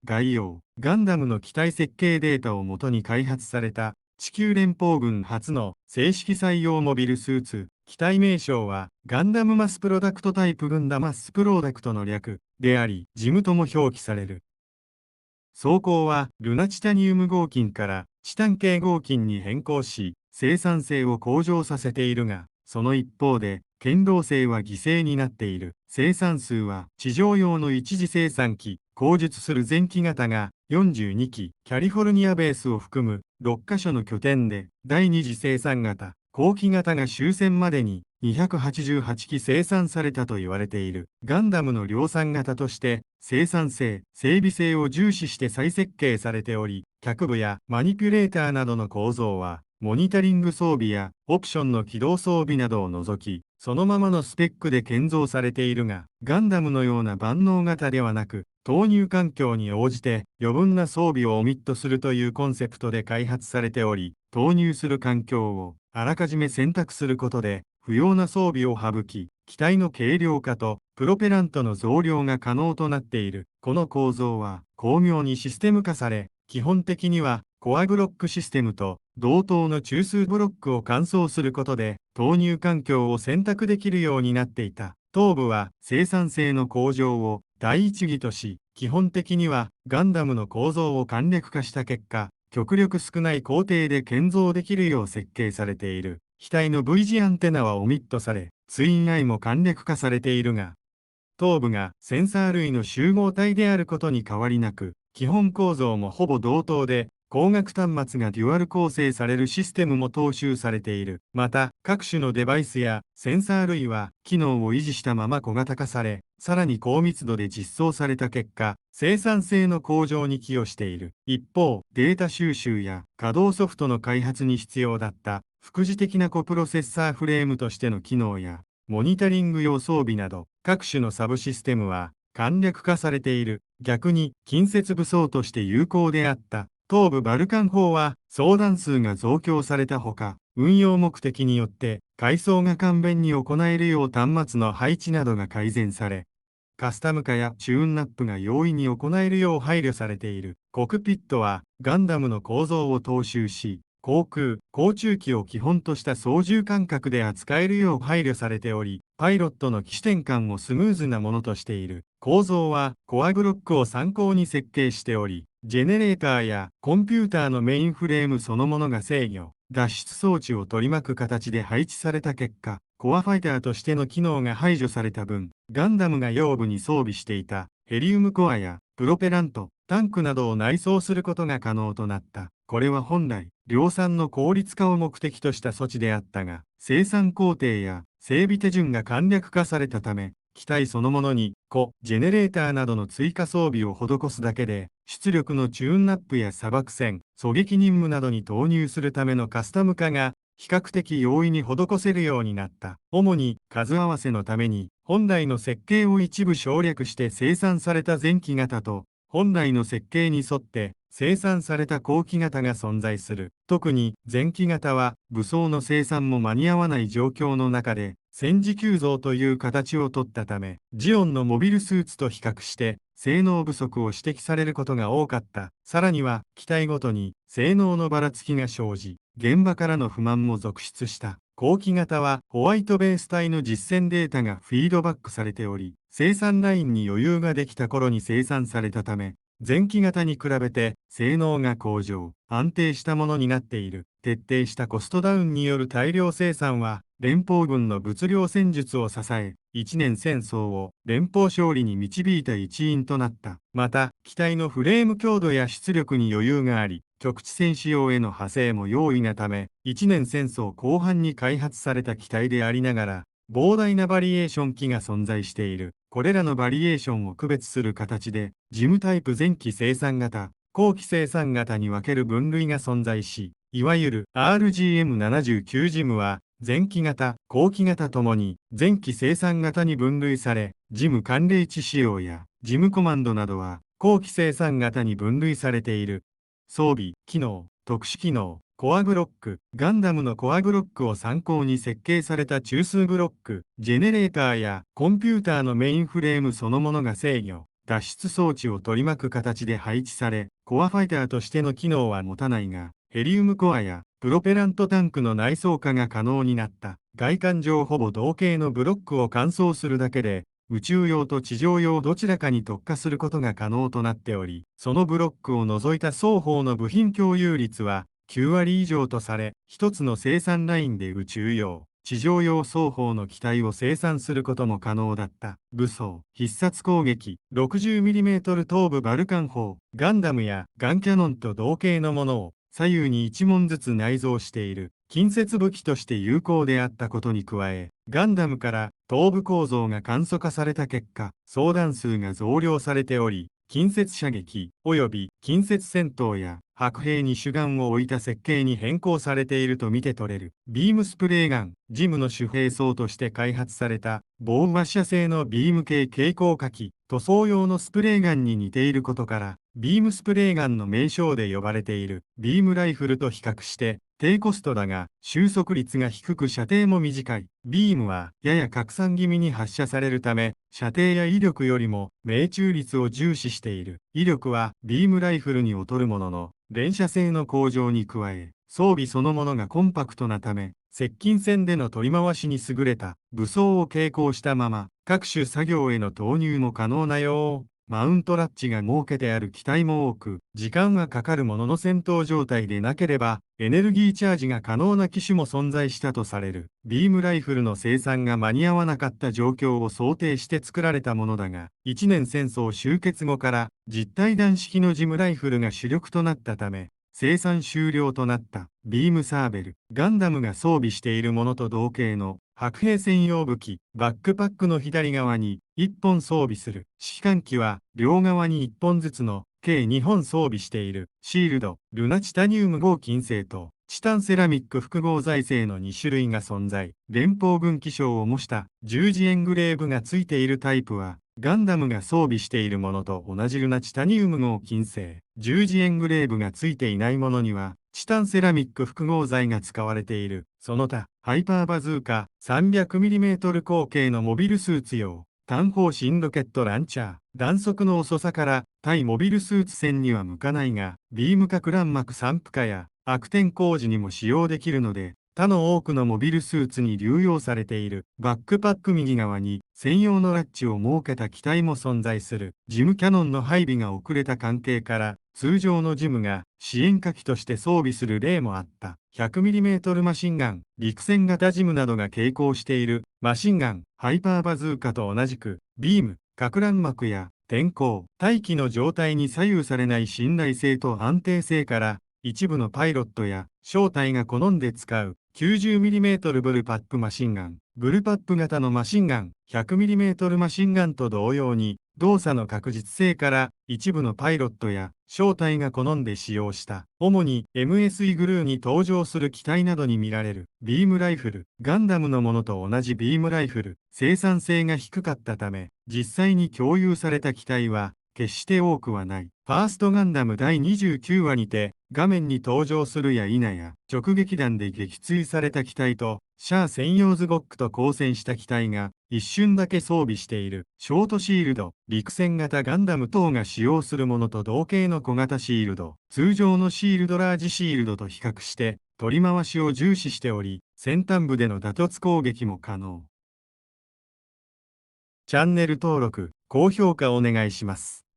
概要。ガンダムの機体設計データをもとに開発された地球連邦軍初の正式採用モビルスーツ。機体名称はガンダムマスプロダクトタイプガンダマスプロダクトの略であり、ジムとも表記される。装甲はルナチタニウム合金からチタン系合金に変更し、生産性を向上させているが、その一方で、堅牢性は犠牲になっている。生産数は地上用の一次生産機、後述する前期型が42機、キャリフォルニアベースを含む6カ所の拠点で、第二次生産型、後期型が終戦までに288機生産されたと言われている。ガンダムの量産型として、生産性、整備性を重視して再設計されており、脚部やマニピュレーターなどの構造は、モニタリング装備やオプションの起動装備などを除き、そのままのスペックで建造されているが、ガンダムのような万能型ではなく、投入環境に応じて余分な装備をオミットするというコンセプトで開発されており、投入する環境をあらかじめ選択することで、不要な装備を省き、機体の軽量化とプロペラントの増量が可能となっている。この構造は巧妙にシステム化され、基本的にはコアブロックシステムと同等の中枢ブロックを換装することで投入環境を選択できるようになっていた。頭部は生産性の向上を第一義とし、基本的にはガンダムの構造を簡略化した結果、極力少ない工程で建造できるよう設計されている。機体の V 字アンテナはオミットされ、ツインアイも簡略化されているが、頭部がセンサー類の集合体であることに変わりなく、基本構造もほぼ同等で、光学端末がデュアル構成されるシステムも踏襲されている。また、各種のデバイスやセンサー類は機能を維持したまま小型化され、さらに高密度で実装された結果、生産性の向上に寄与している。一方、データ収集や稼働ソフトの開発に必要だった副次的なコプロセッサーフレームとしての機能や、モニタリング用装備など、各種のサブシステムは簡略化されている。逆に、近接武装として有効であった。東部バルカン砲は、装弾数が増強されたほか、運用目的によって、階装が簡便に行えるよう端末の配置などが改善され、カスタム化やチューンナップが容易に行えるよう配慮されている。コクピットは、ガンダムの構造を踏襲し、航空、航中機を基本とした操縦感覚で扱えるよう配慮されており、パイロットの機種転換をスムーズなものとしている。構造はコアブロックを参考に設計しており、ジェネレーターやコンピューターのメインフレームそのものが制御、脱出装置を取り巻く形で配置された結果、コアファイターとしての機能が排除された分、ガンダムが腰部に装備していたヘリウムコアやプロペラント、タンクなどを内装することが可能となった。これは本来、量産の効率化を目的とした措置であったが、生産工程や整備手順が簡略化されたため、機体そのものにジェネレーターなどの追加装備を施すだけで、出力のチューンナップや砂漠線、狙撃任務などに投入するためのカスタム化が、比較的容易に施せるようになった。主に数合わせのために、本来の設計を一部省略して生産された前期型と、本来の設計に沿って生産された後期型が存在する。特に前期型は武装の生産も間に合わない状況の中で戦時急増という形をとったため、ジオンのモビルスーツと比較して性能不足を指摘されることが多かった。さらには機体ごとに性能のばらつきが生じ、現場からの不満も続出した。後期型はホワイトベース体の実践データがフィードバックされており、生産ラインに余裕ができた頃に生産されたため、前期型に比べて性能が向上、安定したものになっている。徹底したコストダウンによる大量生産は、連邦軍の物量戦術を支え、一年戦争を連邦勝利に導いた一因となった。また、機体のフレーム強度や出力に余裕があり、局地戦使用への派生も容易なため、一年戦争後半に開発された機体でありながら、膨大なバリエーション機が存在している。これらのバリエーションを区別する形で、ジムタイプ前期生産型、後期生産型に分ける分類が存在し、いわゆる RGM79 ジムは、前期型、後期型ともに前期生産型に分類され、ジム寒冷地仕様やジムコマンドなどは後期生産型に分類されている。装備、機能、特殊機能、コアブロック、ガンダムのコアブロックを参考に設計された中枢ブロック、ジェネレーターやコンピューターのメインフレームそのものが制御、脱出装置を取り巻く形で配置され、コアファイターとしての機能は持たないが、ヘリウムコアやプロペラントタンクの内装化が可能になった。外観上ほぼ同型のブロックを換装するだけで、宇宙用と地上用どちらかに特化することが可能となっており、そのブロックを除いた双方の部品共有率は9割以上とされ、一つの生産ラインで宇宙用、地上用双方の機体を生産することも可能だった。武装、必殺攻撃、60mm 頭部バルカン砲、ガンダムやガンキャノンと同型のものを左右に1門ずつ内蔵している。近接武器として有効であったことに加え、ガンダムから頭部構造が簡素化された結果、装弾数が増量されており、近接射撃及び近接戦闘や白兵に主眼を置いた設計に変更されていると見て取れる。ビームスプレーガン、ジムの主兵装として開発された防馬射製のビーム系携行火器、塗装用のスプレーガンに似ていることから、ビームスプレーガンの名称で呼ばれている。ビームライフルと比較して、低コストだが、収束率が低く射程も短い。ビームはやや拡散気味に発射されるため、射程や威力よりも命中率を重視している。威力はビームライフルに劣るものの、連射性の向上に加え、装備そのものがコンパクトなため、接近戦での取り回しに優れた武装を携行したまま、各種作業への投入も可能なよう。マウントラッチが設けてある機体も多く、時間はかかるものの戦闘状態でなければ、エネルギーチャージが可能な機種も存在したとされる。ビームライフルの生産が間に合わなかった状況を想定して作られたものだが、一年戦争終結後から実体弾式のジムライフルが主力となったため、生産終了となったビームサーベル、ガンダムが装備しているものと同型の白兵専用武器、バックパックの左側に1本装備する。指揮官機は両側に1本ずつの計2本装備している。シールド、ルナチタニウム合金製とチタンセラミック複合材製の2種類が存在。連邦軍記章を模した十字エングレーブがついているタイプは、ガンダムが装備しているものと同じルナチタニウム合金製。十字エングレーブがついていないものには、チタンセラミック複合材が使われている。その他、ハイパーバズーカ、300mm 口径のモビルスーツ用、単砲新ロケットランチャー、弾速の遅さから対モビルスーツ戦には向かないが、ビーム核乱膜散布化や悪天候時にも使用できるので、他の多くのモビルスーツに流用されている。バックパック右側に専用のラッチを設けた機体も存在する。ジムキャノンの配備が遅れた関係から、通常のジムが支援火器として装備する例もあった。100mm マシンガン、陸戦型ジムなどが携行しているマシンガン、ハイパーバズーカと同じく、ビーム、核乱膜や天候、大気の状態に左右されない信頼性と安定性から、一部のパイロットや小隊が好んで使う 90mm ブルパップマシンガン、ブルパップ型のマシンガン、100mm マシンガンと同様に、動作の確実性から一部のパイロットや小隊が好んで使用した。主に MS イグルーに登場する機体などに見られるビームライフル、ガンダムのものと同じビームライフル、生産性が低かったため、実際に共有された機体は決して多くはない。ファーストガンダム第29話にて、画面に登場するや否や、直撃弾で撃墜された機体と、シャア専用ズゴックと交戦した機体が、一瞬だけ装備している。ショートシールド、陸戦型ガンダム等が使用するものと同型の小型シールド、通常のシールドラージシールドと比較して、取り回しを重視しており、先端部での打突攻撃も可能。チャンネル登録、高評価お願いします。